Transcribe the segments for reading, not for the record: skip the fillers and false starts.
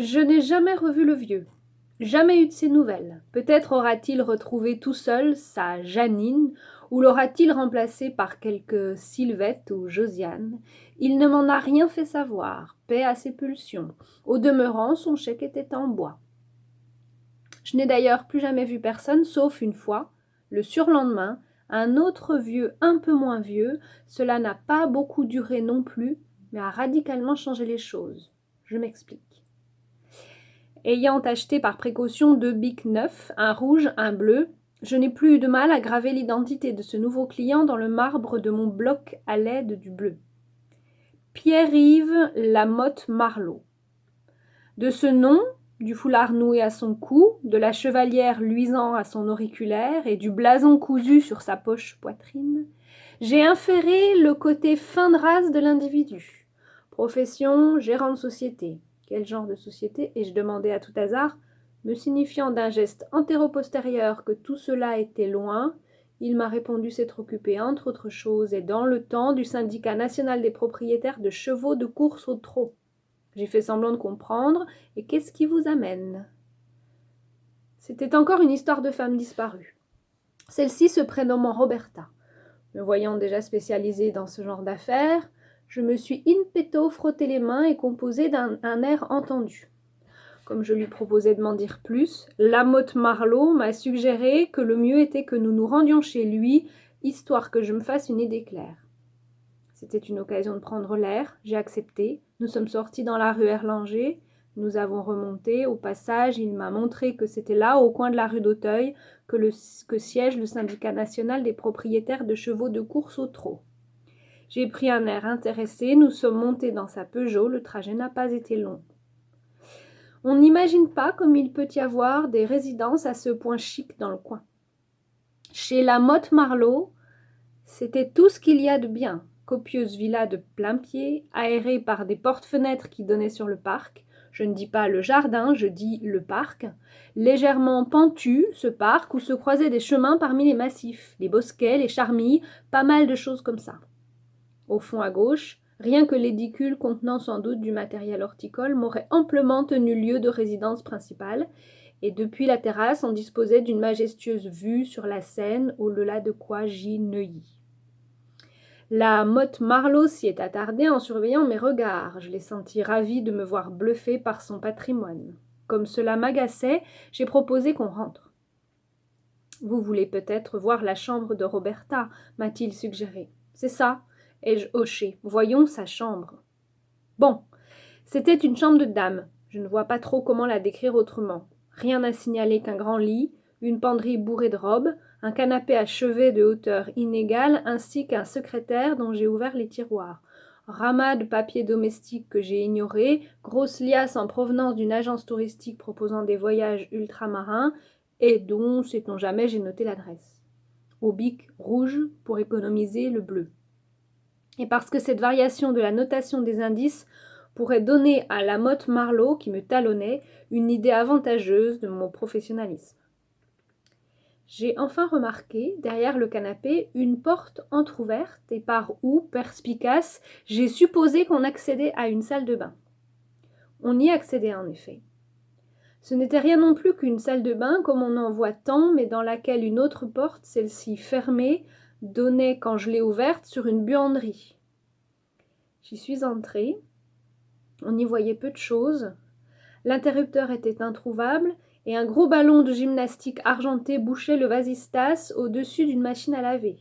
Je n'ai jamais revu le vieux, jamais eu de ses nouvelles. Peut-être aura-t-il retrouvé tout seul sa Janine, ou l'aura-t-il remplacée par quelque Sylvette ou Josiane. Il ne m'en a rien fait savoir, paix à ses pulsions. Au demeurant, son chèque était en bois. Je n'ai d'ailleurs plus jamais vu personne, sauf une fois, le surlendemain, un autre vieux un peu moins vieux. Cela n'a pas beaucoup duré non plus, mais a radicalement changé les choses. Je m'explique. Ayant acheté par précaution 2 bics neufs, un rouge, un bleu, je n'ai plus eu de mal à graver l'identité de ce nouveau client dans le marbre de mon bloc à l'aide du bleu. Pierre-Yves Lamotte Marleau. De ce nom, du foulard noué à son cou, de la chevalière luisant à son auriculaire et du blason cousu sur sa poche poitrine, j'ai inféré le côté fin de race de l'individu. Profession, gérant de société. Quel genre de société? ai-je demandé à tout hasard, me signifiant d'un geste antéro-postérieur que tout cela était loin. Il m'a répondu s'être occupé, entre autres choses, et dans le temps, du syndicat national des propriétaires de chevaux de course au trot. J'ai fait semblant de comprendre. Et qu'est-ce qui vous amène? C'était encore une histoire de femme disparue. Celle-ci se prénommant Roberta. Me voyant déjà spécialisée dans ce genre d'affaires, je me suis in petto frotté les mains et composé d'un air entendu. Comme je lui proposais de m'en dire plus, Lamotte Marleau m'a suggéré que le mieux était que nous nous rendions chez lui, histoire que je me fasse une idée claire. C'était une occasion de prendre l'air, j'ai accepté. Nous sommes sortis dans la rue Erlanger, nous avons remonté. Au passage, il m'a montré que c'était là, au coin de la rue d'Auteuil, que siège le syndicat national des propriétaires de chevaux de course au trot. J'ai pris un air intéressé, nous sommes montés dans sa Peugeot, le trajet n'a pas été long. On n'imagine pas comme il peut y avoir des résidences à ce point chic dans le coin. Chez Lamotte Marleau, c'était tout ce qu'il y a de bien. Copieuse villa de plain-pied, aérée par des portes-fenêtres qui donnaient sur le parc. Je ne dis pas le jardin, je dis le parc. Légèrement pentu, ce parc, où se croisaient des chemins parmi les massifs, les bosquets, les charmilles, pas mal de choses comme ça. Au fond à gauche, rien que l'édicule contenant sans doute du matériel horticole m'aurait amplement tenu lieu de résidence principale, et depuis la terrasse on disposait d'une majestueuse vue sur la Seine, au-delà de quoi j'y neuillis. Lamotte Marleau s'y est attardée en surveillant mes regards. Je l'ai senti ravie de me voir bluffée par son patrimoine. Comme cela m'agaçait, j'ai proposé qu'on rentre. Vous voulez peut-être voir la chambre de Roberta, m'a-t-il suggéré. C'est ça, ai-je hoché. Voyons sa chambre. Bon, c'était une chambre de dame. Je ne vois pas trop comment la décrire autrement. Rien à signaler qu'un grand lit, une penderie bourrée de robes, un canapé à chevet de hauteur inégale, ainsi qu'un secrétaire dont j'ai ouvert les tiroirs. Ramas de papiers domestiques que j'ai ignorés, grosse liasse en provenance d'une agence touristique proposant des voyages ultramarins, et dont, sait-on jamais, j'ai noté l'adresse. Au bic rouge pour économiser le bleu. Et parce que cette variation de la notation des indices pourrait donner à Lamotte Marleau, qui me talonnait, une idée avantageuse de mon professionnalisme. J'ai enfin remarqué, derrière le canapé, une porte entr'ouverte et par où, perspicace, j'ai supposé qu'on accédait à une salle de bain. On y accédait en effet. Ce n'était rien non plus qu'une salle de bain comme on en voit tant, mais dans laquelle une autre porte, celle-ci fermée, donnait, quand je l'ai ouverte, sur une buanderie. J'y suis entrée. On y voyait peu de choses. L'interrupteur était introuvable et un gros ballon de gymnastique argenté bouchait le vasistas au-dessus d'une machine à laver.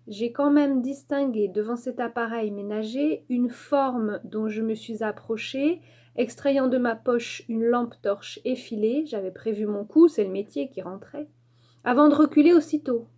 J'ai quand même distingué devant cet appareil ménager une forme dont je me suis approchée, extrayant de ma poche une lampe torche effilée, j'avais prévu mon coup, c'est le métier qui rentrait, avant de reculer aussitôt.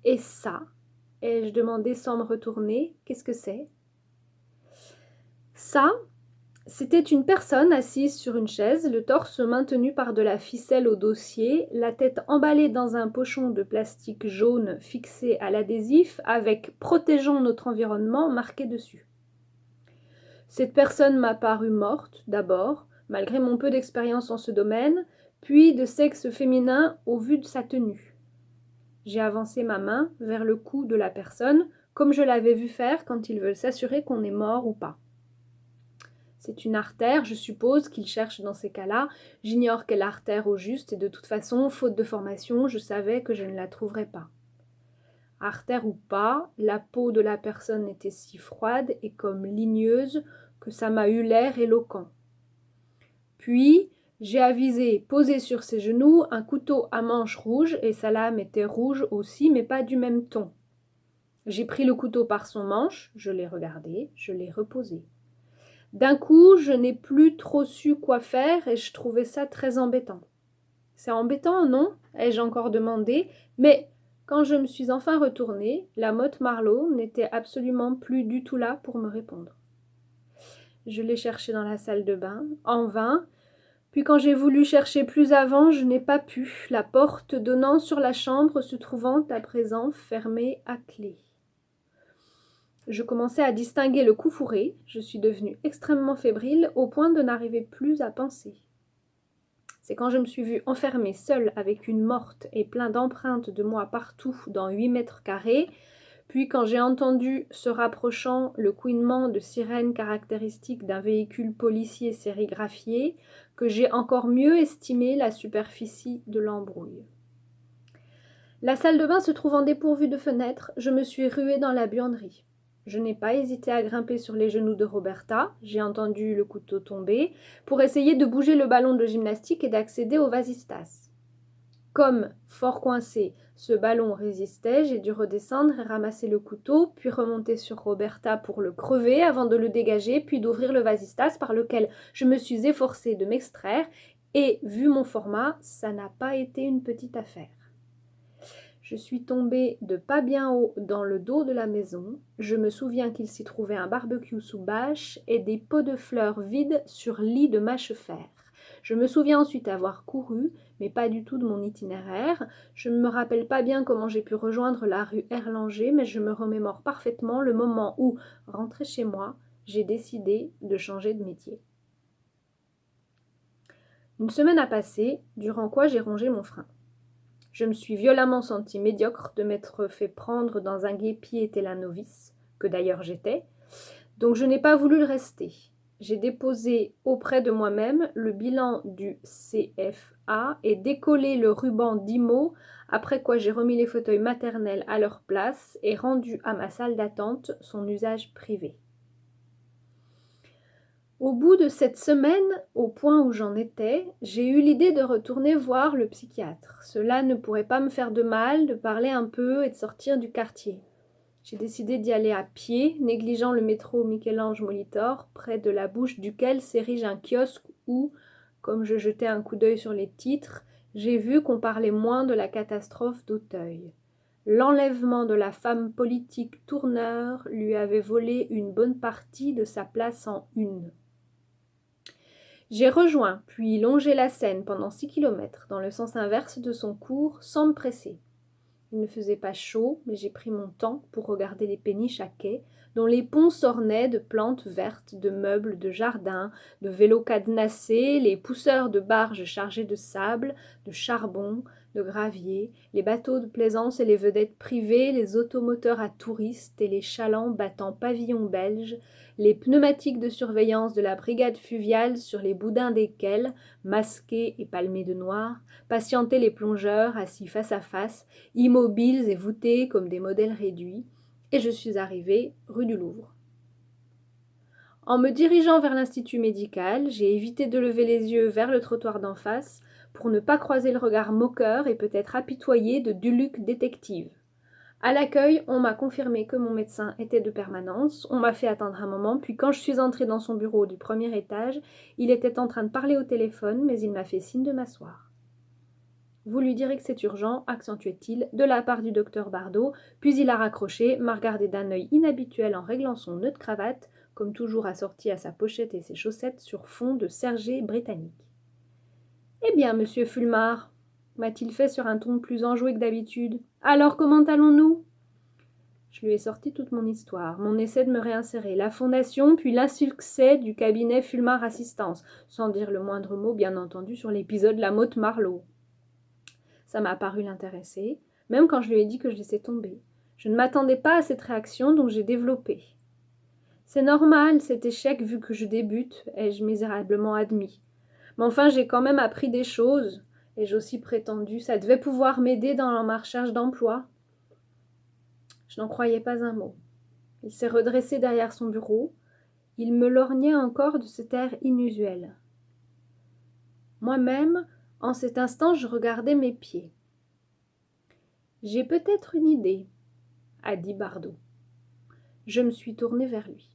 Et ça, ai-je demandé sans me retourner, qu'est-ce que c'est? Ça, c'était une personne assise sur une chaise, le torse maintenu par de la ficelle au dossier, la tête emballée dans un pochon de plastique jaune fixé à l'adhésif avec « Protégeons notre environnement » marqué dessus. Cette personne m'a paru morte, d'abord, malgré mon peu d'expérience en ce domaine, puis de sexe féminin au vu de sa tenue. J'ai avancé ma main vers le cou de la personne, comme je l'avais vu faire quand ils veulent s'assurer qu'on est mort ou pas. C'est une artère, je suppose, qu'il cherche dans ces cas-là. J'ignore quelle artère au juste, et de toute façon, faute de formation, je savais que je ne la trouverais pas. Artère ou pas, la peau de la personne était si froide et comme ligneuse que ça m'a eu l'air éloquent. Puis, j'ai avisé, posé sur ses genoux, un couteau à manche rouge, et sa lame était rouge aussi, mais pas du même ton. J'ai pris le couteau par son manche, je l'ai regardé, je l'ai reposé. D'un coup, je n'ai plus trop su quoi faire et je trouvais ça très embêtant. C'est embêtant, non? Ai-je encore demandé, mais quand je me suis enfin retournée, la motte Marlowe n'était absolument plus du tout là pour me répondre. Je l'ai cherchée dans la salle de bain, en vain, puis quand j'ai voulu chercher plus avant, je n'ai pas pu, la porte donnant sur la chambre se trouvant à présent fermée à clé. Je commençais à distinguer le coup fourré, je suis devenue extrêmement fébrile au point de n'arriver plus à penser. C'est quand je me suis vue enfermée seule avec une morte et plein d'empreintes de moi partout dans 8 mètres carrés, puis quand j'ai entendu se rapprochant le couinement de sirène caractéristique d'un véhicule policier sérigraphié, que j'ai encore mieux estimé la superficie de l'embrouille. La salle de bain se trouvant dépourvue de fenêtre, je me suis ruée dans la buanderie. Je n'ai pas hésité à grimper sur les genoux de Roberta, j'ai entendu le couteau tomber, pour essayer de bouger le ballon de gymnastique et d'accéder au vasistas. Comme, fort coincé, ce ballon résistait, j'ai dû redescendre et ramasser le couteau, puis remonter sur Roberta pour le crever avant de le dégager, puis d'ouvrir le vasistas par lequel je me suis efforcée de m'extraire, et, vu mon format, ça n'a pas été une petite affaire. Je suis tombée de pas bien haut dans le dos de la maison. Je me souviens qu'il s'y trouvait un barbecue sous bâche et des pots de fleurs vides sur lit de mâche-fer. Je me souviens ensuite avoir couru, mais pas du tout de mon itinéraire. Je ne me rappelle pas bien comment j'ai pu rejoindre la rue Erlanger, mais je me remémore parfaitement le moment où, rentrée chez moi, j'ai décidé de changer de métier. Une semaine a passé, durant quoi j'ai rongé mon frein. Je me suis violemment sentie médiocre de m'être fait prendre dans un guépier tel un novice, que d'ailleurs j'étais, donc je n'ai pas voulu le rester. J'ai déposé auprès de moi-même le bilan du CFA et décollé le ruban d'IMO, après quoi j'ai remis les fauteuils maternels à leur place et rendu à ma salle d'attente son usage privé. Au bout de cette semaine, au point où j'en étais, j'ai eu l'idée de retourner voir le psychiatre. Cela ne pourrait pas me faire de mal, de parler un peu et de sortir du quartier. J'ai décidé d'y aller à pied, négligeant le métro Michel-Ange Molitor, près de la bouche duquel s'érige un kiosque où, comme je jetais un coup d'œil sur les titres, j'ai vu qu'on parlait moins de la catastrophe d'Auteuil. L'enlèvement de la femme politique Tourneur lui avait volé une bonne partie de sa place en une. J'ai rejoint, puis longé la Seine pendant 6 kilomètres, dans le sens inverse de son cours, sans me presser. Il ne faisait pas chaud, mais j'ai pris mon temps pour regarder les péniches à quai, dont les ponts s'ornaient de plantes vertes, de meubles, de jardins, de vélos cadenassés, les pousseurs de barges chargées de sable, de charbon, de gravier, les bateaux de plaisance et les vedettes privées, les automoteurs à touristes et les chalands battant pavillon belge, les pneumatiques de surveillance de la brigade fluviale sur les boudins desquels, masqués et palmés de noir, patientaient les plongeurs assis face à face, immobiles et voûtés comme des modèles réduits, et je suis arrivée rue du Louvre. En me dirigeant vers l'institut médical, j'ai évité de lever les yeux vers le trottoir d'en face pour ne pas croiser le regard moqueur et peut-être apitoyé de Duluc détective. À l'accueil, on m'a confirmé que mon médecin était de permanence, on m'a fait attendre un moment, puis quand je suis entrée dans son bureau du premier étage, il était en train de parler au téléphone, mais il m'a fait signe de m'asseoir. « Vous lui direz que c'est urgent, accentuait-il, de la part du docteur Bardot, puis il a raccroché, m'a regardé d'un œil inhabituel en réglant son nœud de cravate, comme toujours assorti à sa pochette et ses chaussettes sur fond de sergé britannique. « Eh bien, monsieur Fulmar, m'a-t-il fait sur un ton plus enjoué que d'habitude. Alors comment allons-nous » Je lui ai sorti toute mon histoire, mon essai de me réinsérer, la fondation, puis l'insuccès du cabinet Fulmar Assistance, sans dire le moindre mot, bien entendu, sur l'épisode La Motte Marlowe. Ça m'a paru l'intéresser, même quand je lui ai dit que je laissais tomber. Je ne m'attendais pas à cette réaction, donc j'ai développé. C'est normal, cet échec, vu que je débute, ai-je misérablement admis. Mais enfin, j'ai quand même appris des choses, ai-je aussi prétendu. Ça devait pouvoir m'aider dans ma recherche d'emploi. Je n'en croyais pas un mot. Il s'est redressé derrière son bureau. Il me lorgnait encore de cet air inusuel. Moi-même, en cet instant, je regardais mes pieds. « J'ai peut-être une idée, » a dit Bardot. Je me suis tournée vers lui.